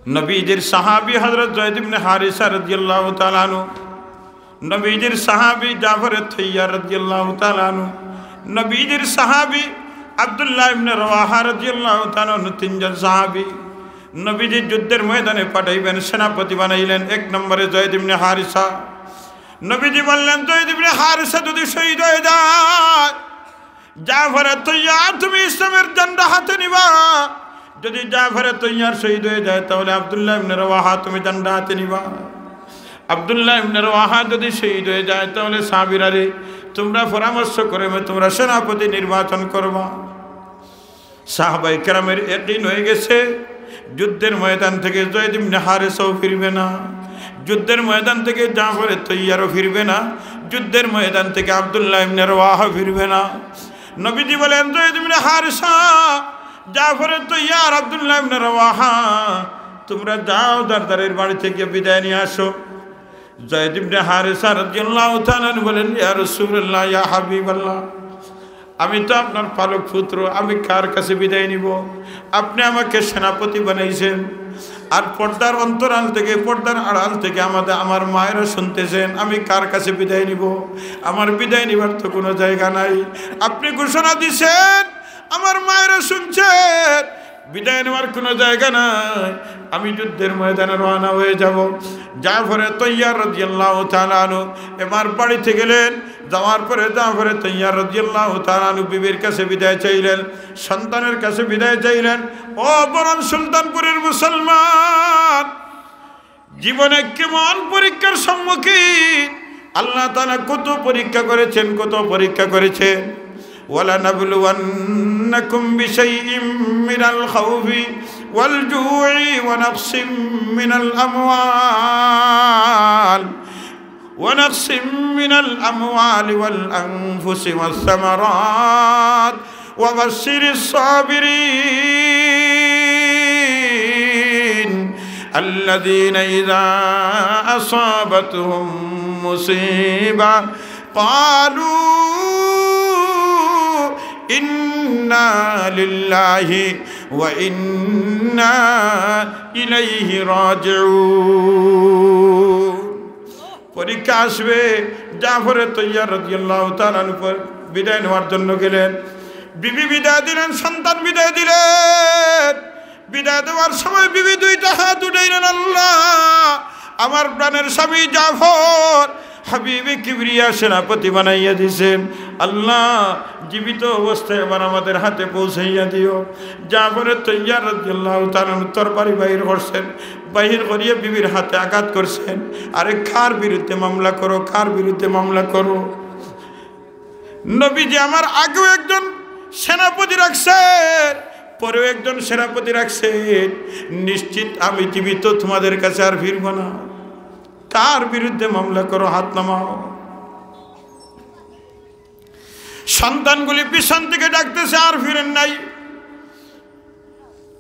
নবীজির সাহাবী হযরত যায়েদ ইবনে হারিসা রাদিয়াল্লাহু তাআলা আনহু, নবীজির সাহাবী জাফর আত-তাইয়ার রাদিয়াল্লাহু তাআলা আনহু, নবীজির সাহাবী আব্দুল্লাহ ইবনে রাওয়াহা রাদিয়াল্লাহু তাআলা আনহু, তিনজন সাহাবী নবীজি যুদ্ধের ময়দানে পাঠাইবেন, সেনাপতি বানাইলেন। এক নম্বরে যায়েদ ইবনে হারিসা। নবীজি বললেন, যায়েদ ইবনে হারিসা যদি শহীদ হয়ে যায়, জাফর আত-তাইয়ার তুমি ইসলামের ঝান্ডা হাতে নিবা। যদি জাফর আত-তাইয়ার শহীদ হয়ে যায়, তাহলে আব্দুল্লাহ ইবনে রাওয়াহা তুমি ঝান্ডা হাতে নিবা। আব্দুল্লাহ ইবনে রাওয়াহা যদি শহীদ হয়ে যায়, তাহলে সাহাবীরা রে তোমরা পরামর্শ করে তোমরা সেনাপতি নির্বাচন করবা। সাহাবায়ে কেরামের ইয়াকিন হয়ে গেছে, যুদ্ধের ময়দান থেকে যায়েদ ইবনে হারিসাও ফিরবে না, যুদ্ধের ময়দান থেকে জাফর আত-তাইয়ারও ফিরবে না, যুদ্ধের ময়দান থেকে আব্দুল্লাহ ইবনে রাওয়াহা ফিরবে না। নবীজি বলেন, যায়েদ ইবনে হারিসা, জাফর আত-তাইয়ার, আব্দুল্লাহ ইবনে রাওয়াহা তোমরা যাও, দারদারের বাড়ি থেকে বিদায় নিয়ে আসো। যায়েদ ইবনে হারিসা রাদিয়াল্লাহু তাআলা বলেন, ইয়া রাসূলুল্লাহ, ইয়া হাবিবাল্লাহ, আমি তো আপনার পালক পুত্র, আমি কার কাছে বিদায় নিব? আপনি আমাকে সেনাপতি বানাইছেন, আর পর্দার অন্তরাল থেকে, পর্দার আড়াল থেকে আমার মায়েরা শুনতেছেন, আমি কার কাছে বিদায় নিব? আমার বিদায় নিবার তো কোনো জায়গা নাই। আপনি ঘোষণা দিছেন, আমার মায়েরা শুনছেন, বিদায় নেওয়ার কোনো জায়গা নাই, আমি যুদ্ধের ময়দানে রওনা হয়ে যাব। জাফর আত-তাইয়ার রাদিয়াল্লাহু তাআলা আনহু এবার বাড়িতে গেলেন। যাওয়ার পরে জাফর আত-তাইয়ার রাদিয়াল্লাহু তাআলা আনহু বিবির কাছে বিদায় চাইলেন, সন্তানের কাছে বিদায় চাইলেন। ও বরং সুলতানপুরের মুসলমান, জীবনে কেমন পরীক্ষার সম্মুখীন, আল্লাহ তাআলা কত পরীক্ষা করেছেন, কত পরীক্ষা করেছেন। وَلَنَبْلُوَنَّكُمْ بِشَيْءٍ مِّنَ الْخَوْفِ وَالْجُوعِ وَنَقْصٍ مِّنَ الْأَمْوَالِ وَالْأَنفُسِ وَالثَّمَرَاتِ وَبَشِّرِ الصَّابِرِينَ الَّذِينَ إِذَا أَصَابَتْهُم مُّصِيبَةٌ قَالُوا ইন্না লিল্লাহি ওয়া ইন্না ইলাইহি রাজিউন। পরীক্ষা আসবে। জাফর আত-তাইয়ার রাদিয়াল্লাহু তাআলা উপর বিদায় নেওয়ার জন্য গেলেন। বিবি বিদায় দিলেন, সন্তান বিদায় দিলেন। বিদায় দেওয়ার সময় বিবি দুইটা হাত উঠাইলেন, আল্লাহ, আমার প্রাণের স্বামী জাফর হাবিবে কিবরিয়া সেনাপতি বানাইয়া দিয়েছেন, আল্লাহ জীবিত অবস্থায় আবার আমাদের হাতে পৌঁছাইয়া দিও। জাফর আত-তাইয়ার রাদিয়াল্লাহু তাআলা তরবারি বাহির করছেন, বাহির করিয়া বিবির হাতে আঘাত করছেন। আরে কার বিরুদ্ধে মামলা করো, কার বিরুদ্ধে মামলা করো? নবীজি আমার আগেও একজন সেনাপতি রাখছেন, পরেও একজন সেনাপতি রাখছেন, নিশ্চিত আমি জীবিত তোমাদের কাছে আর ফিরব না। কার বিরুদ্ধে মামলা করো, হাত নামাও। সন্তানগুলি পিছন থেকে ডাকতেছে, আর ফিরেন নাই।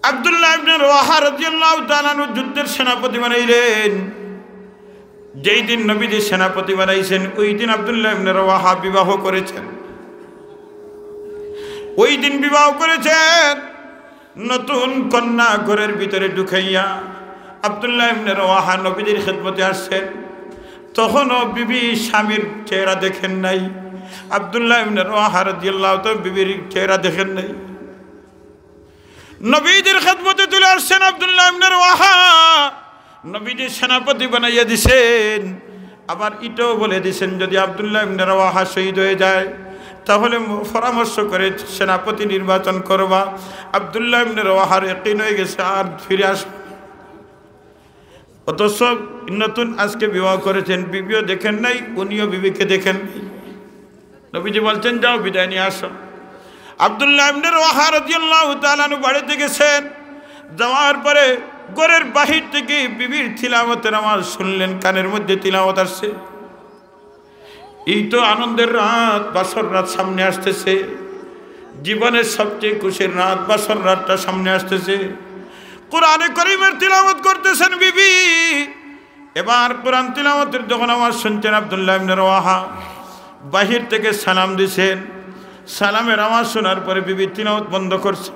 আব্দুল্লাহ ইবনে রাওয়াহা রাদিয়াল্লাহু তাআলা আনহু যুদ্ধের সেনাপতি বানাইলেন। যেই দিন নবীজি সেনাপতি বানাইছেন, ওই দিন আব্দুল্লাহ ইবনে রাওয়াহা বিবাহ করেছেন। ওই দিন বিবাহ করেছেন, নতুন কন্যা ঘরের ভিতরে ঢুকাইয়া আব্দুল্লাহ ইবনে রাওয়াহা নবীজির খেদমতে আসছেন। তখনও বিবি স্বামীর চেহারা দেখেন নাই। আব্দুল্লাহ ইবনে রাওয়াহা রাদিয়াল্লাহু তাআলা বিবির চেহারা দেখেন নাই। নবীজির খেদমতে তুলে আসছেন আব্দুল্লাহ ইবনে রাওয়াহা, নবীজি সেনাপতি বানাইয়া দিছেন। আবার এটাও বলে দিছেন, যদি আব্দুল্লাহ ইবনে রাওয়াহা শহীদ হয়ে যায়, তাহলে পরামর্শ করে সেনাপতি নির্বাচন করবা। আব্দুল্লাহ ইবনে রাওয়াহার ইয়াকিন হয়ে গেছে, আর ফিরে আসবে। অথচ নতুন আজকে বিবাহ করেছেন, বিবিও দেখেন নাই, উনিও বিবিকে দেখেন নাই। নবীজি বলছেন, যাও বিদায় নিয়ে আসো। আব্দুল্লাহ ইবনে রাওয়াহা রাদিয়াল্লাহু তাআলা আনহু বাড়িতে গেছেন। যাওয়ার পরে ঘরের বাহির থেকে বিবির তিলাওয়াতের আওয়াজ শুনলেন, কানের মধ্যে তিলাওয়াত আসছে। এই তো আনন্দের রাত, বাসর রাত সামনে আসতেছে। জীবনের সবচেয়ে খুশির রাত, বাসর রাতটা সামনে আসতেছে। কোরআনে কারীমের তিলাওয়াত করতেছেন বিবি। এবার কোরআন তিলাওয়াতের যখন আওয়াজ শুনছেন, আব্দুল্লাহ ইবনে রাওয়াহা বাহির থেকে সালাম দিছেন। সালামের আওয়াজ শোনার পরে বিবি তিলাওয়াত বন্ধ করছেন।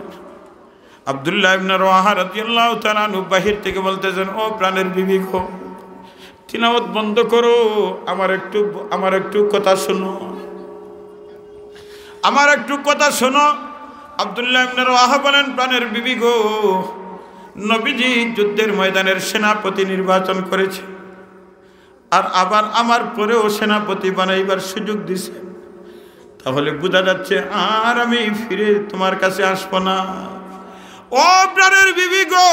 আব্দুল্লাহ ইবনে রওয়াহা রাদিয়াল্লাহু তাআলা আনহু বাহির থেকে বলতেছেন, ও প্রাণের বিবি গো, তিলাওয়াত বন্ধ করো, আমার একটু কথা শোনো, আমার একটু কথা শোনো। আব্দুল্লাহ ইবনে রওয়াহা বলেন, প্রাণের বিবি গো, নবীজি যুদ্ধের ময়দানের সেনাপতি নির্বাচন করেছে, আর আবার আমার পরেও সেনাপতি বানাইবার সুযোগ দিছে, তাহলে বোঝা যাচ্ছে আর আমি ফিরে তোমার কাছে আসবো না। ও প্রাণের বিবি গো,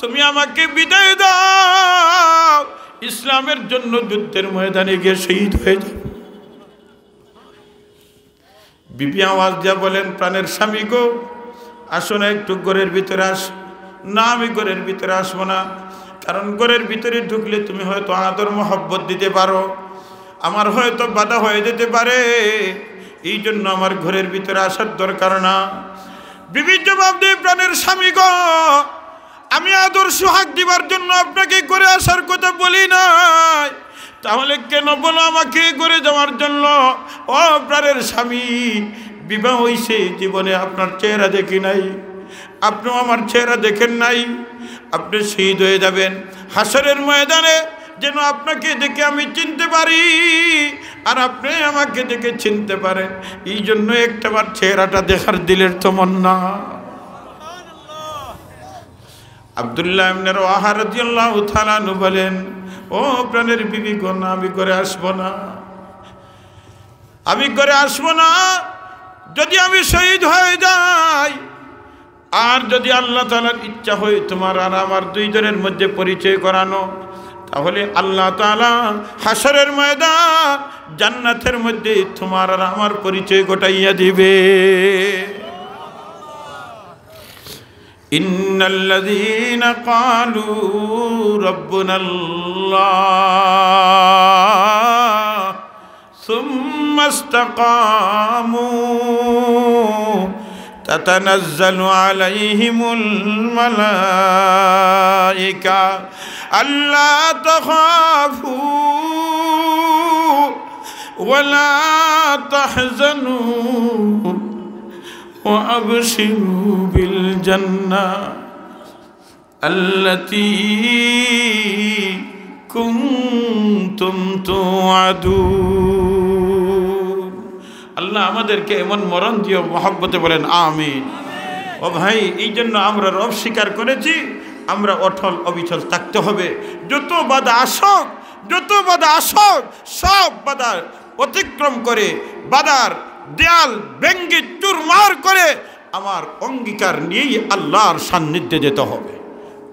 তুমি আমাকে বিদায় দাও, ইসলামের জন্য যুদ্ধের ময়দানে গিয়ে শহীদ হয়ে যাও। বিবি আওয়াজ দিয়া বলেন, প্রাণের স্বামী গো, আসো না, একটু ঘরের ভিতরে আস। না, আমি ঘরের ভিতরে আসবো না, কারণ ঘরের ভিতরে ঢুকলে তুমি হয়তো আদর মহব্বত দিতে পারো, আমার হয়তো বাধা হয়ে যেতে পারে, এই জন্য আমার ঘরের ভিতরে আসার দরকার না। বিবি জবাব দিয়ে, প্রাণের স্বামী গো, আমি আদর সোহাগ দিবার জন্য আপনাকে ঘরে আসার কথা বলি নাই, তাহলে কেন বলো আমাকে ঘরে যাওয়ার জন্য? ও প্রাণের স্বামী, বিবাহ হইছে, জীবনে আপনার চেহারা দেখি নাই, আপনিও আমার চেহারা দেখেন নাই, আপনি শহীদ হয়ে যাবেন হাসরের ময়দানে, যেন আপনাকে দেখে আমি চিনতে পারি আর আপনি আমাকে দেখে চিনতে পারেন, এই জন্য একটাবার চেহারাটা দেখার দিলের তমন্না। আব্দুল্লাহ ইবনে রওয়াহা রাদিয়াল্লাহু তাআলা আনহু বলেন, ও প্রাণের বিবি গো, না, আমি ঘরে আসবো না, আমি ঘরে আসবো না। যদি আমি শহীদ হয়ে যাই, আর যদি আল্লাহ তাআলার ইচ্ছা হয় তোমার আর আমার দুইজনের মধ্যে পরিচয় করানো, তাহলে আল্লাহ তাআলা হাসরের ময়দান জান্নাতের মধ্যে তোমার আর আমার পরিচয় ঘটাইয়া দিবে। ইন্নাল্লাযীনা ক্বালু রাব্বুনাল্লাহ সুম্মা ইসতাকামু তাতানাজ্জালু আলাইহিমুল মালায়েকা আল্লা তাখাফু ওয়ালা তাহজানু وأبشروا بالجنة التي كنتم توعدون। আল্লাহ আমাদেরকে এমন মরণ দিও, মহব্বতে বলেন আমিন। ও ভাই, এই জন্য আমরা রব স্বীকার করেছি, আমরা অটল অবিচল থাকতে হবে। যত বাধা আসুক, সব বাধা অতিক্রম করে, বাধার দেয়াল ভেঙ্গে চুরমার করে আমার অঙ্গীকার নিয়েই আল্লাহর সান্নিধ্যে যেতে হবে।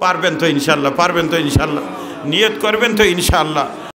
পারবেন তো ইনশাআল্লাহ? নিয়ত করবেন তো ইনশাআল্লাহ?